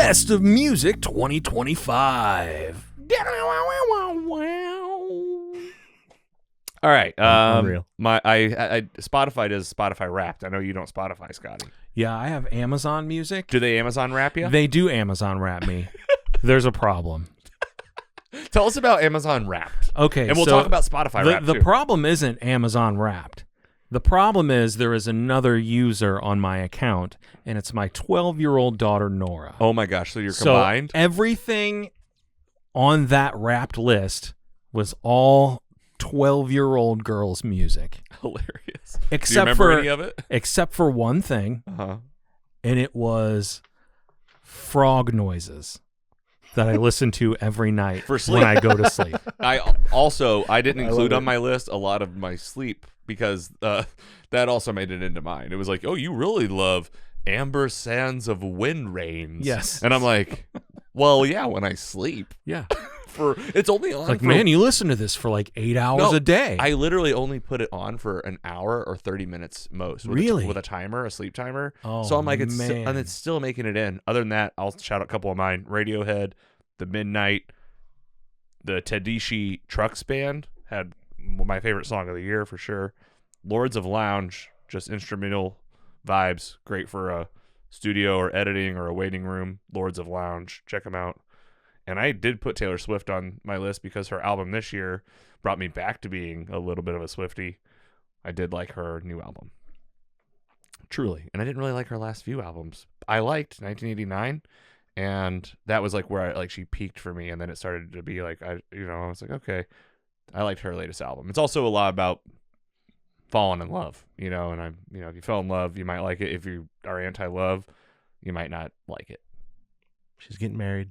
Best of Music 2025. All right. Unreal. I Spotify does Spotify Wrapped. I know you don't Spotify, Scotty. Yeah, I have Amazon Music. Do they Amazon Wrap you? They do Amazon Wrap me. There's a problem. Tell us about Amazon Wrapped. Okay, And we'll so talk about Spotify Wrapped The too. problem isn't Amazon Wrapped. The problem is there is another user on my account, and it's my 12-year-old daughter, Nora. Oh my gosh, so you're combined? So everything on that Wrapped list was all 12-year-old girls' music. Hilarious. Except Do you remember any of it? Except for one thing, and it was noises that I listen to every night For sleep. when I go to sleep. I didn't include on my list a lot of my sleep because that also made it into mine. It was like, oh, you really love Amber Sands of Wind Rains. Yes. And I'm like, well, yeah, when I sleep. Yeah. It's only on Like, for, man, you listen to this for like 8 hours a day. I literally only put it on for an hour or 30 minutes most. Really? With a timer, a sleep timer. Oh, so I'm like, man. and it's still making it in. Other than that, I'll shout out a couple of mine. Radiohead, The Midnight, the Tedeschi Trucks Band had my favorite song of the year for sure. Lords of Lounge, just instrumental vibes, great for a studio or editing or a waiting room. Lords of Lounge, check them out. And I did put Taylor Swift on my list because her album this year brought me back to being a little bit of a Swiftie. I did like her new album. Truly. And I didn't really like her last few albums. I liked 1989, and that was like where she peaked for me, and then it started to be like I was like, okay. I liked her latest album. It's also a lot about falling in love, and if you fell in love, you might like it. If you are anti-love, you might not like it. She's getting married.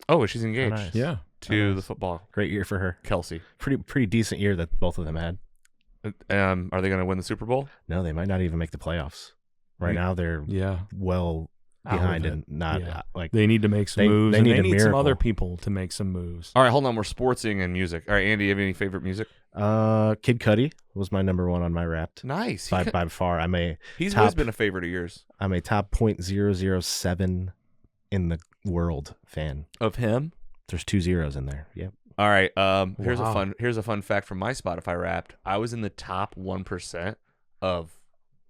Oh, she's engaged. Oh, nice. Yeah. To the football. Great year for her. Kelsey. Pretty decent year that both of them had. Are they going to win the Super Bowl? No, they might not even make the playoffs. Right now, they're well behind and not like they need to make some moves. They and need they a need miracle. some other people to make some moves. All right, hold on. We're sportsing and music. All right, Andy, you have any favorite music? Kid Cudi was my number one on my Wrapped. Nice. By far. He's always been a favorite of yours. I'm a top 0.007 in the world fan. Of him? There's 2 zeros in there. Yep. All right. Here's Wow. a fun fact from my Spotify Wrapped. I was in the top 1% of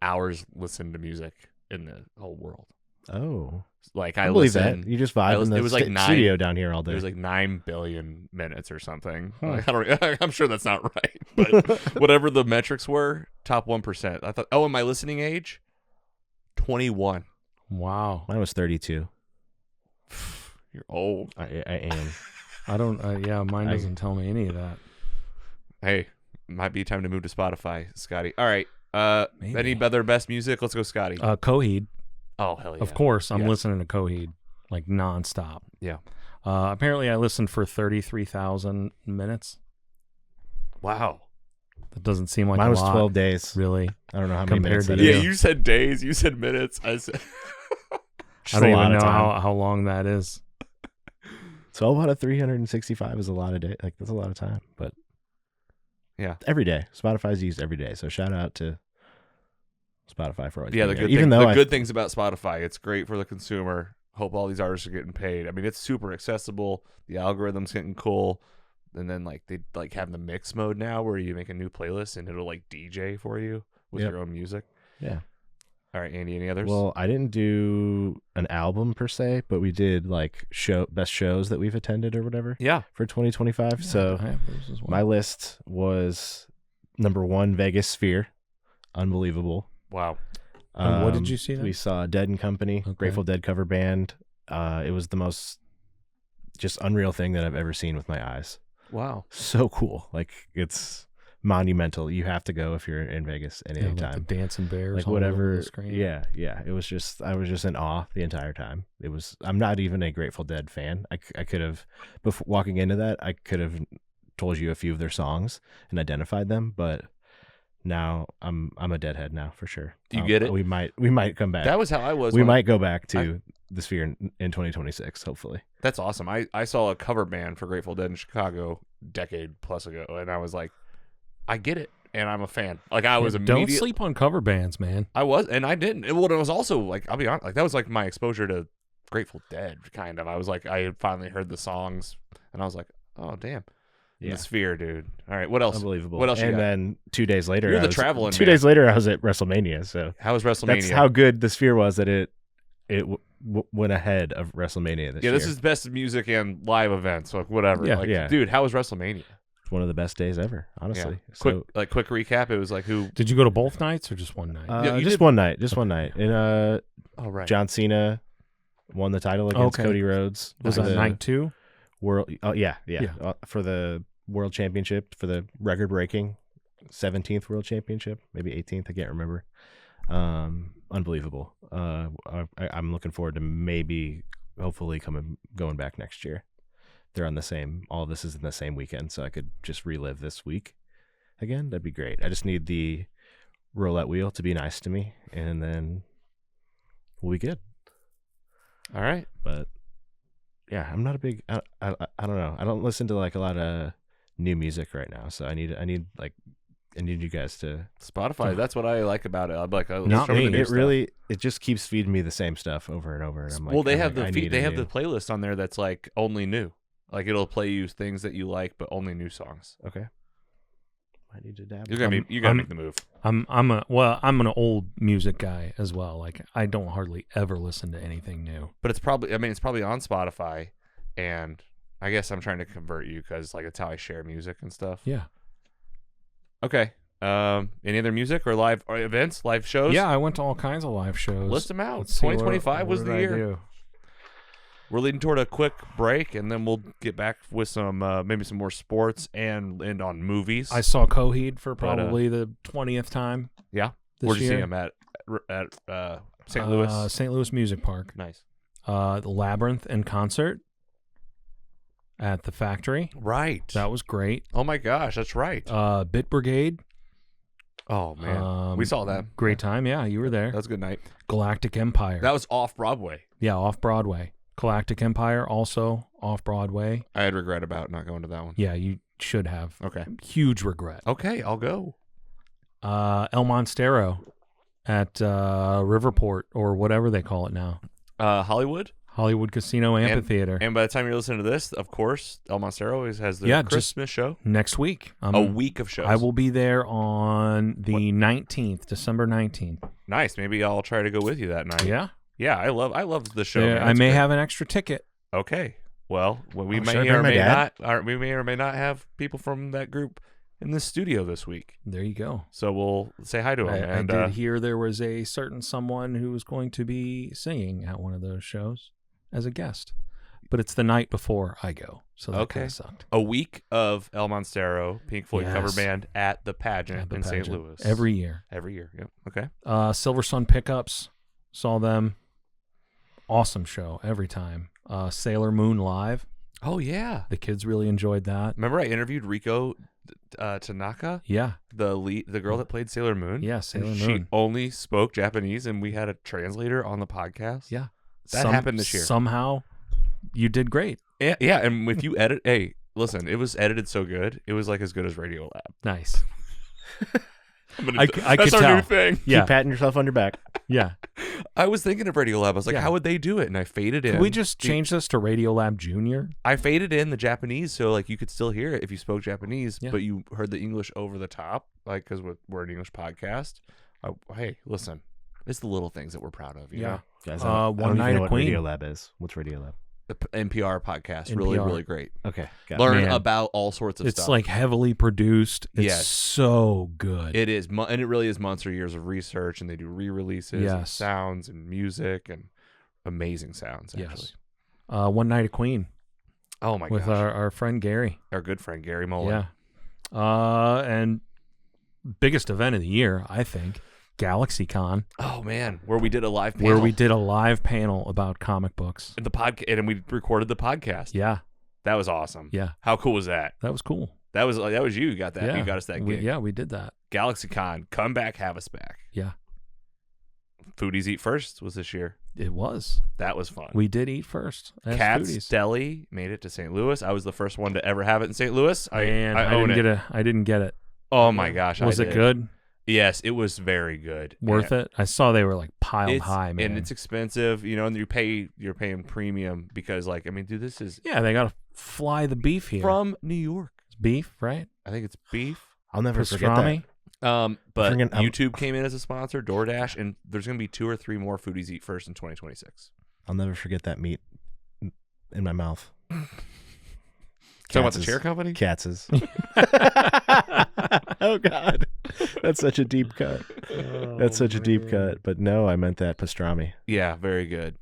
hours listened to music in the whole world. Oh. Like I believe that. You just vibe in the studio down here all day. It was like 9 billion minutes or something. Huh. Like, I'm sure that's not right, but whatever the metrics were, top 1%. I thought, and my listening age, 21. Wow. Mine was 32. You're old. I am. I don't. Mine doesn't tell me any of that. Hey, might be time to move to Spotify, Scotty. All right. Maybe. Any other best music? Let's go, Scotty. Coheed. Oh, hell yeah. Of course, I'm Yes. listening to Coheed like nonstop. Yeah. Apparently, I listened for 33,000 minutes. Wow. That doesn't seem like Mine a was lot, 12 days. really. I don't know how many Compared minutes to that you. is. Yeah, you said days. You said minutes. I said. I don't a lot even of know time. how long that is. 12 out of 365 is a lot of day. Like, that's a lot of time. But Yeah. every day. Spotify's used every day. So shout out to Spotify for always Yeah, being the there. good things about Spotify, it's great for the consumer. Hope all these artists are getting paid. I mean, it's super accessible. The algorithm's getting cool. And then they have the mix mode now where you make a new playlist and it'll DJ for you with Yep. your own music. Yeah. All right, Andy, any others? Well, I didn't do an album per se, but we did best shows that we've attended or whatever yeah. for 2025. So I have those as well. my list was number 1, Vegas Sphere. Unbelievable. Wow. And what did you see then? We saw Dead and Company, Okay. Grateful Dead cover band. It was the most just unreal thing that I've ever seen with my eyes. Wow. So cool. Like, it's monumental. You have to go if you're in Vegas at any Like time. the dancing bears. Like all over whatever. the screen. Yeah. It was just, I was just in awe the entire time. I'm not even a Grateful Dead fan. I could have, before walking into that, I could have told you a few of their songs and identified them, but now I'm a Deadhead now for sure. Do you get it? We might come back. That was how I was. we when might go back to the Sphere in 2026, hopefully. That's awesome. I saw a cover band for Grateful Dead in Chicago decade plus ago, and I was like, I get it, and I'm a fan. Like, I was Don't immediate. sleep on cover bands, man. I was, and I didn't. It was also like, I'll be honest, like that was like my exposure to Grateful Dead, kind of. I was like, I had finally heard the songs, and I was like, oh damn, Yeah. The Sphere, dude. All right, what else? Unbelievable. What else you And got? then 2 days later, You're I the was- traveling 2 man. days later, I was at WrestleMania. So How was WrestleMania? that's how good the Sphere was that it went ahead of WrestleMania this year. this is best music and live events, like whatever. Yeah. Like, Yeah. dude, how was WrestleMania? one of the best days ever, honestly. Quick, So, quick recap. It was like who? Did you go to both nights or just one night? Yeah, you just did- one night, and Oh right. John Cena won the title against Okay. Cody Rhodes. Was for that the night 2? World? Oh yeah. Yeah. For the World Championship, for the record-breaking 17th World Championship, maybe 18th. I can't remember. Unbelievable. I'm looking forward to hopefully going back next year. They're on the same. All of this is in the same weekend, so I could just relive this week again. That'd be great. I just need the roulette wheel to be nice to me, and then we'll be good. All right. But yeah, I'm not a big. I don't know. I don't listen to like a lot of new music right now, so I need you guys to. Spotify. That's what I like about it. I'm like, oh, Not let's show me me. the new It stuff. really it just keeps feeding me the same stuff over and over. And I'm like, Well, they I'm have like, I need they a have new- the playlist on there that's like only new. Like it'll play you things that you like, but only new songs. Okay. I need to dab. You gotta make the move. I'm an old music guy as well. Like I don't hardly ever listen to anything new. But it's probably on Spotify, and I guess I'm trying to convert you because like it's how I share music and stuff. Yeah. Okay. Any other music or live or events, live shows? Yeah, I went to all kinds of live shows. List them out. Let's see, 2025 was what the did I year. do? We're leading toward a quick break, and then we'll get back with some maybe some more sports and end on movies. I saw Coheed for probably the 20th time. Yeah. This Where'd you see year. him at St. Louis? St. Louis Music Park. Nice. The Labyrinth in concert at the Factory. Right. That was great. Oh my gosh, that's right. Bit Brigade. Oh man, we saw that. Great time. Yeah, you were there. That was a good night. Galactic Empire. That was off Broadway. Yeah, off Broadway. Galactic Empire also off Broadway. I had regret about not going to that one. Yeah, you should have. Okay. Huge regret. Okay, I'll go. El Monstero at Riverport or whatever they call it now. Hollywood Casino Amphitheater. And by the time you're listening to this, of course, El Monstero always has their Christmas show. Next week. A week of shows. I will be there on the 19th, December 19th. Nice. Maybe I'll try to go with you that night. Yeah. Yeah, I love the show. There- man. I It's may great. have an extra ticket. Okay. Well, we Oh, may should I or bring my may dad? not. We may or may not have people from that group in the studio this week. There you go. So we'll say hi to I them. And did hear there was a certain someone who was going to be singing at one of those shows as a guest. But it's the night before I go. So that Okay. kind of sucked. a week of El Monstero, Pink Floyd cover Yes. band at the pageant At the in St. pageant. Louis. Every year. Every year. Yep. Okay. Silver Sun Pickups. Saw them. Awesome show every time. Sailor Moon Live. Oh yeah. The kids really enjoyed that. Remember I interviewed Riko Tanaka, Yeah. the girl that played Sailor Moon? Yeah, Sailor She Moon. only spoke Japanese, and we had a translator on the podcast. Yeah. That happened this year. Somehow you did great. Yeah, and if you edit, hey, listen, it was edited so good, it was like as good as Radio Lab. Nice. I That's could our tell. new thing. Yeah. Keep patting yourself on your back. Yeah. I was thinking of Radio Lab. I was like, Yeah. how would they do it? And I faded in. Could we just change this to Radiolab Junior? I faded in the Japanese so like you could still hear it if you spoke Japanese, Yeah. but you heard the English over the top, like because we're an English podcast. Hey, listen, it's the little things that we're proud of. You know? Guys, One I don't even Night know at what Queen. Radiolab is. What's Radiolab? The NPR podcast, really, NPR. really great. Okay. Got Learn Man. about all sorts of It's stuff. like heavily produced. It's Yes. so good. It is, and it really is monster years of research, and they do re-releases, and Yes. sounds, and music, and amazing sounds. Actually, Yes. One Night at Queen oh my with gosh, our friend Gary. our good friend Gary Mullen. Yeah. And biggest event of the year, I think, GalaxyCon, Oh man, where we did a live panel, where we did a live panel about comic books. the podcast, and we recorded the podcast. Yeah. That was awesome. Yeah. How cool was that? That was cool. That was you. You got that. Yeah. You got us that We, gig. yeah, we did that. GalaxyCon, come back, have us back. Yeah. Foodies Eat First was this year. It was. That was fun. We did eat first. As Cat's foodies. Deli made it to St. Louis. I was the first one to ever have it in St. Louis. And I own it. I didn't get it. Oh my gosh, Was I it did. good? Yes, it was very good. Worth it? I saw they were like piled high, man. And it's expensive, and you're paying premium because, like, I mean, dude, this is they got to fly the beef here. from New York. It's beef, right? I think it's beef. I'll never forget that. But YouTube came in as a sponsor, DoorDash, and there's going to be 2 or 3 more Foodies Eat First in 2026. I'll never forget that meat in my mouth. Talking about the chair company? Katz's. Oh, God. That's such a deep cut. That's such a deep cut. But no, I meant that pastrami. Yeah, very good.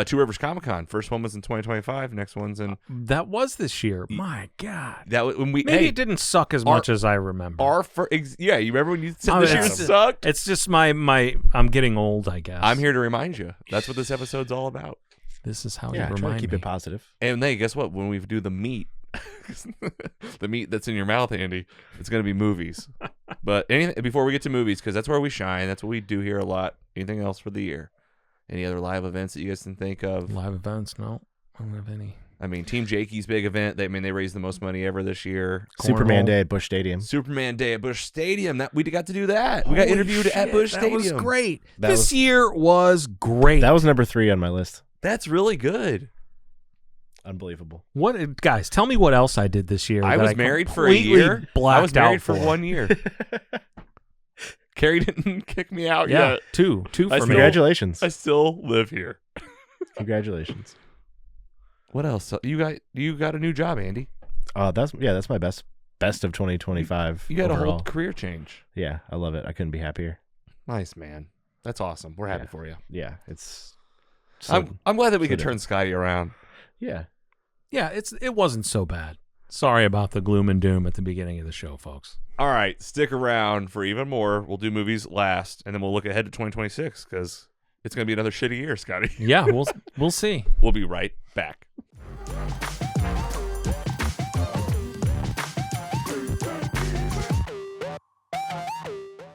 Two Rivers Comic Con. First one was in 2025. Next one's in. That was this year. My God. Maybe it didn't suck as much as I remember. You remember when you said this year sucked? It's just my. I'm getting old, I guess. I'm here to remind you. That's what this episode's all about. This is how you try to remind keep me. it positive. And hey, guess what? When we do the meat, the meat that's in your mouth, Andy, it's going to be movies. But before we get to movies, because that's where we shine. That's what we do here a lot. Anything else for the year? Any other live events that you guys can think of? Live events? No, I don't have any. I mean, Team Jakey's big event. They raised the most money ever this year. Superman Day at Busch Stadium. Superman Day at Busch Stadium. We got to do that. We got interviewed at Busch Stadium. That was great. This year was great. That was number 3 on my list. That's really good. Unbelievable. What, guys? Tell me what else I did this year. I was married for a year. I was married for 1 year. Carrie didn't kick me out yet. Two for me. Congratulations. I still live here. Congratulations. What else? You got a new job, Andy. That's my best of 2025. You got overall. a whole career change. Yeah, I love it. I couldn't be happier. Nice, man. That's awesome. We're happy for you. Yeah, it's. I'm glad that we could turn Scotty around. Yeah. Yeah, it wasn't so bad. Sorry about the gloom and doom at the beginning of the show, folks. All right, stick around for even more. We'll do movies last, and then we'll look ahead to 2026 because it's going to be another shitty year, Scotty. Yeah, we'll see. We'll be right back.